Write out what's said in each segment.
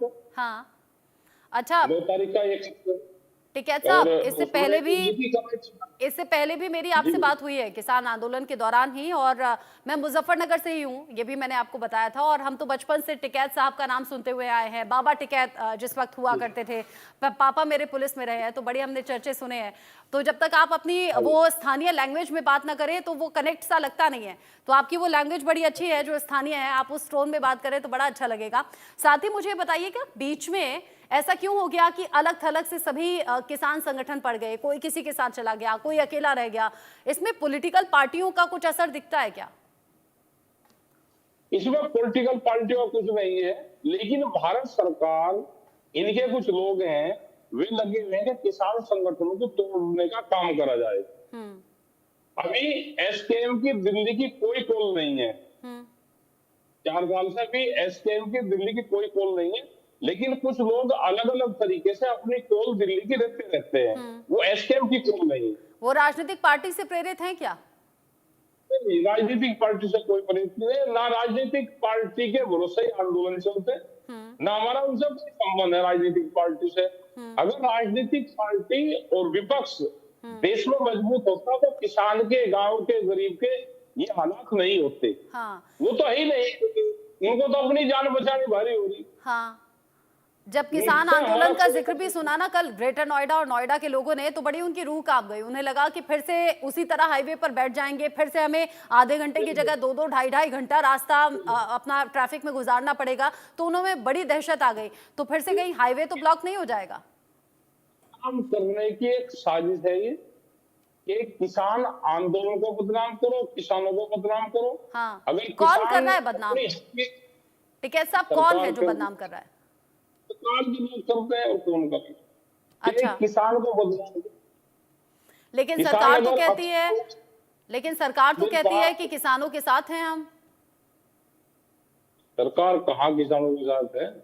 को। हाँ, अच्छा 9 तारीख का एक टिकैत और साहब, उसमें ईडी का इससे पहले भी मेरी जी आपसे बात हुई है किसान आंदोलन के दौरान ही, और मैं मुजफ्फरनगर से ही हूँ, ये भी मैंने आपको बताया था। और हम तो बचपन से टिकैत साहब का नाम सुनते हुए आए हैं। बाबा टिकैत जिस वक्त हुआ करते थे, पापा मेरे पुलिस में रहे हैं, तो बड़े हमने चर्चे सुने हैं। तो जब तक आप अपनी वो स्थानीय लैंग्वेज में बात ना करें तो वो कनेक्ट सा लगता नहीं है। तो आपकी वो लैंग्वेज बड़ी अच्छी है जो स्थानीय है, आप उस टोन में बात करें तो बड़ा अच्छा लगेगा। साथ ही मुझे बताइए कि बीच में ऐसा क्यों हो गया कि अलग थलग से सभी किसान संगठन पड़ गए, कोई किसी के साथ चला गया, कोई अकेला रह गया? इसमें पॉलिटिकल पार्टियों का कुछ असर दिखता है क्या? इसमें पॉलिटिकल पार्टियों का कुछ नहीं है, लेकिन भारत सरकार, इनके कुछ लोग हैं, वे लगे हुए हैं कि किसान संगठनों को तोड़ने का काम करा जाए। हम्म। अभी एसकेएम की दिल्ली की कोई कॉल नहीं है। हम्म। 4 साल से भी एसकेएम की दिल्ली की कोई कॉल नहीं है, लेकिन कुछ लोग अलग अलग तरीके से अपनी कॉल दिल्ली की रखते रहते हैं। हम्म। वो एसकेएम की कॉल नहीं है। वो राजनीतिक पार्टी से प्रेरित हैं क्या? नहीं, राजनीतिक पार्टी से कोई प्रेरित नहीं है, ना राजनीतिक पार्टी के भरोसे ही आंदोलन चलते, हम्म। ना हमारा उनसे कोई संबंध है राजनीतिक पार्टी से। अगर राजनीतिक पार्टी और विपक्ष देश में मजबूत होता तो किसान के, गांव के, गरीब के ये हालात नहीं होते। हाँ। वो तो है ही नहीं, उनको तो अपनी जान बचानी भारी हो रही। हाँ, जब किसान उनसे हमारा आंदोलन का जिक्र भी कोई सुना ना कल ग्रेटर नोएडा और नोएडा के लोगों ने, तो बड़ी उनकी रूह कांप गई। उन्हें लगा कि फिर से उसी तरह हाईवे पर बैठ जाएंगे, फिर से हमें आधे घंटे की जगह 2-2 ढाई-ढाई घंटा रास्ता अपना ट्रैफिक में गुजारना पड़ेगा। तो उन्होंने बड़ी दहशत आ गई। तो फिर से कहीं हाईवे तो ब्लॉक नहीं हो जाएगा? काम करने की एक साजिश है ये, कि किसान आंदोलन को बदनाम करो, किसानों को बदनाम करो। हाँ, अगर कौन कर किसान रहा है बदनाम? अपनी टिकैत साहब, कौन है सरकार जो के बदनाम कर रहा है? सरकार के लोग करते हैं और कौन करते हैं, कि अच्छा, किसान को बदनाम करो। लेकिन किसान सरकार तो अगर कहती है लेकिन सरकार तो मेरी कहती है बात, कि किसानों के साथ हैं हम। सरकार कहाँ किसानों के साथ है?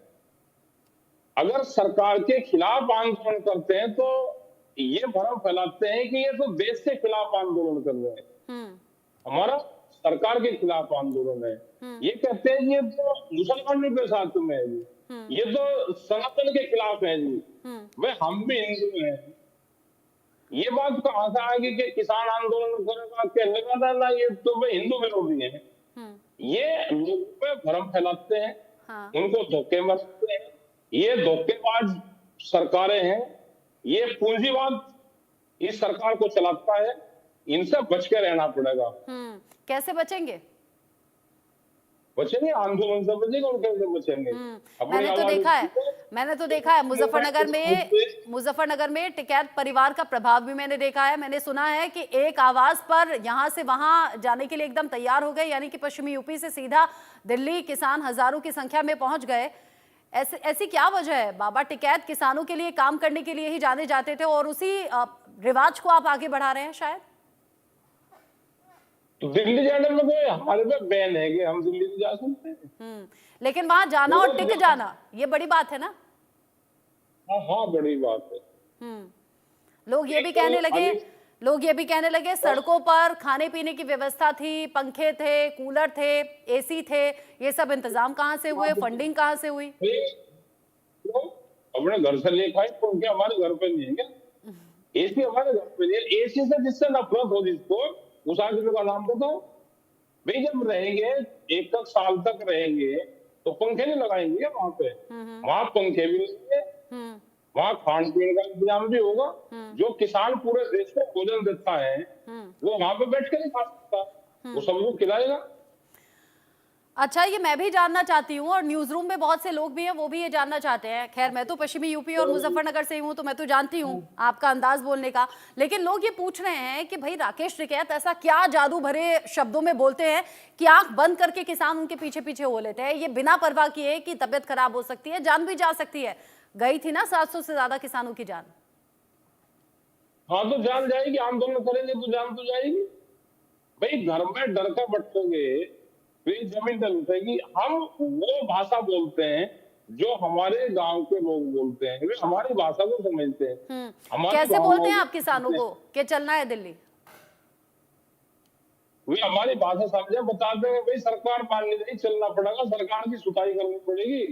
अगर सरकार के खिलाफ आंदोलन करते हैं तो ये भ्रम फैलाते हैं कि ये तो देश के खिलाफ आंदोलन कर रहे हैं। हम्म। हमारा सरकार के खिलाफ आंदोलन है। हम्म। ये कहते हैं कि ये तो मुसलमानों के साथ में है जी, हम्म। ये तो सनातन के खिलाफ है जी, हम्म। वे हम भी हिंदू हैं। ये बात कहाँ से आ गई कि किसान आंदोलन करेगा, कहने का था ना ये तो वे हिंदू विरोधी हैं। हम्म। ये लोगों पे भ्रम फैलाते हैं, हाँ। उनको धोखे मारते हैं। ये धोखेबाज सरकारें हैं, ये पूंजीवाद इस सरकार को चलाता है, इनसे बच के रहना पड़ेगा। कैसे बचेंगे? बचेंगे, आंदोलन से बचेंगे और कैसे बचेंगे? अपनी मैंने तो आवाज देखा है उठाओ। मैंने तो देखा है मुद्दे मुजफ्फरनगर में टिकैत परिवार का प्रभाव भी मैंने देखा है। मैंने सुना है कि एक आवाज पर यहां से वहां जाने के लिए एकदम तैयार हो गए, यानी कि पश्चिमी यूपी से सीधा दिल्ली किसान हजारों की संख्या में पहुंच गए। ऐसी क्या वजह है? बाबा टिकैत किसानों के लिए काम करने के लिए ही जाने जाते थे, और उसी रिवाज को आप आगे बढ़ा रहे हैं शायद। तो दिल्ली जाने में कोई हमारे पे बैन है कि हम दिल्ली नहीं जा सकते? लेकिन वहां जाना और टिक जाना, ये बड़ी बात है ना। हाँ हाँ, बड़ी बात है। लोग ये भी कहने लगे लोग ये भी कहने लगे सड़कों पर खाने पीने की व्यवस्था थी, पंखे थे, कूलर थे, एसी थे, ये सब इंतजाम कहां से हुए, फंडिंग कहां से हुई? तो अपने घर से ले खाए, तो क्या हमारे घर पे नहीं है क्या? एसी हमारे घर पे नहीं है। एसी से जिससे नफरत हो जिसको, उस आदमी का नाम बताओ। भाई जब रहेंगे, 1 साल तक रहेंगे, तो पंखे नहीं लगाएंगे क्या वहां पे? वहां पंखे भी नहीं है, वहां खान पीने का इंतजाम भी होगा। जो किसान पूरे देश को भोजन देता है, वो वहां पे बैठ के नहीं खा सकता, वो सबको खिलाएगा। अच्छा, ये मैं भी जानना चाहती हूँ, और न्यूज रूम में बहुत से लोग भी हैं, वो भी ये जानना चाहते हैं। खैर, मैं तो पश्चिमी यूपी और मुजफ्फरनगर से ही हूँ, तो मैं तो जानती हूँ आपका अंदाज बोलने का। लेकिन लोग ये पूछ रहे हैं कि भाई राकेश टिकैत ऐसा क्या जादू भरे शब्दों में बोलते हैं कि आंख बंद करके किसान उनके पीछे पीछे हो लेते हैं। ये बिना परवाह किए कि तबियत खराब हो सकती है, जान भी जा सकती है। गई थी ना 700 से ज्यादा किसानों की जान। हाँ, तो जान जाएगी, आंदोलन करेंगे तो जान तो जाएगी। भाई घर में डर का बटोगे, फिर जमीन पर उठेगी। हम वो भाषा बोलते हैं जो हमारे गांव के लोग बोलते हैं, वे हमारी भाषा को समझते हैं। हमारे कैसे गाँव बोलते हैं लोग आप किसानों को कि चलना है दिल्ली? वे हमारी भाषा समझे, बताते हैं भाई सरकार मान नहीं रही, चलना पड़ेगा, सरकार की सुताई करनी पड़ेगी।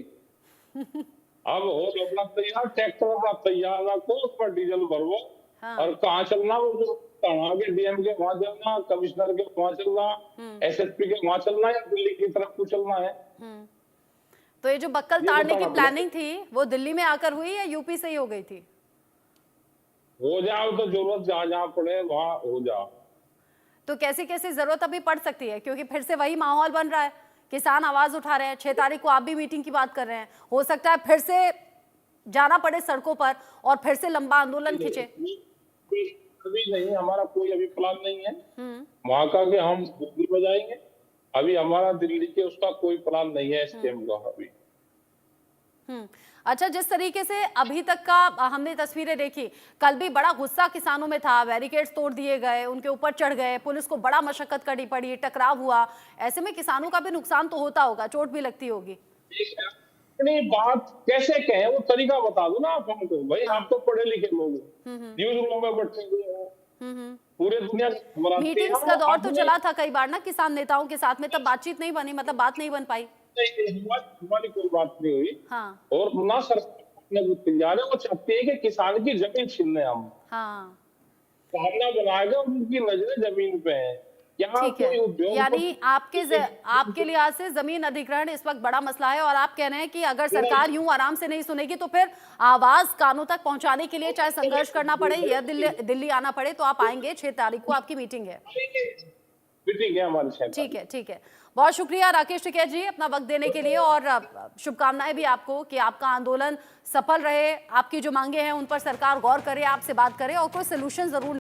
अब हो अपना तैयार, ट्रैक्टर अपना तैयार रखो, उस पर डीजल भरवो। हाँ। और कहाँ चलना, वो जो तड़ा के डीएम के वहां चलना, कमिश्नर के वहां चलना, एसएसपी के वहां चलना, या दिल्ली की तरफ को चलना है? तो ये जो बक्कल ये ताड़ने की बताना प्लानिंग थी वो दिल्ली में आकर हुई या यूपी से ही हो गई थी? हो जाओ तो जरूरत जहां जहां पड़े वहां हो जाओ। तो कैसी कैसी जरूरत अभी पड़ सकती है, क्योंकि फिर से वही माहौल बन रहा है, किसान आवाज उठा रहे हैं, 6 तारीख को आप भी मीटिंग की बात कर रहे हैं, हो सकता है फिर से जाना पड़े सड़कों पर और फिर से लंबा आंदोलन खींचे। अभी नहीं, हमारा कोई अभी प्लान नहीं है वहां का कि हम दिल्ली में जाएंगे। अभी हमारा दिल्ली के उसका कोई प्लान नहीं है, स्कीम का अभी। अच्छा, जिस तरीके से अभी तक का हमने तस्वीरें देखी, कल भी बड़ा गुस्सा किसानों में था, बैरिकेड्स तोड़ दिए गए, उनके ऊपर चढ़ गए, पुलिस को बड़ा मशक्कत करनी पड़ी, टकराव हुआ, ऐसे में किसानों का भी नुकसान तो होता होगा, चोट भी लगती होगी। अपनी बात कैसे कहें, वो तरीका बता दो ना आप हमको। भाई आप तो पढ़े लिखे लोग हो, न्यूज रूम में बैठे हुए हो, पूरे दुनिया मीटिंग्स का दौर तो चला था कई बार ना किसान नेताओं के साथ में, तब बातचीत नहीं बनी, मतलब बात नहीं बन पाई। हमारी कोई बात नहीं हुई। हाँ। और ना सरकार वो तैयार है, वो चाहती है कि किसान की जमीन छीनने हम। हाँ। भावना बनाएगा, उनकी नजरें जमीन पे है। यहाँ ठीक है, कोई उद्योग, यानी आपके लिहाज से जमीन अधिग्रहण इस वक्त बड़ा मसला है और आप कह रहे हैं कि अगर सरकार यूं आराम से नहीं सुनेगी तो फिर आवाज कानों तक पहुंचाने के लिए चाहे संघर्ष करना पड़े या दिल्ली आना पड़े तो आप आएंगे। 6 तारीख को आपकी मीटिंग है। मीटिंग है हमारी। ठीक है, ठीक है। बहुत शुक्रिया राकेश टिकैत जी अपना वक्त देने के लिए और शुभकामनाएं भी आपको कि आपका आंदोलन सफल रहे, आपकी जो मांगे हैं उन पर सरकार गौर करे, आपसे बात करे और कोई सोल्यूशन जरूर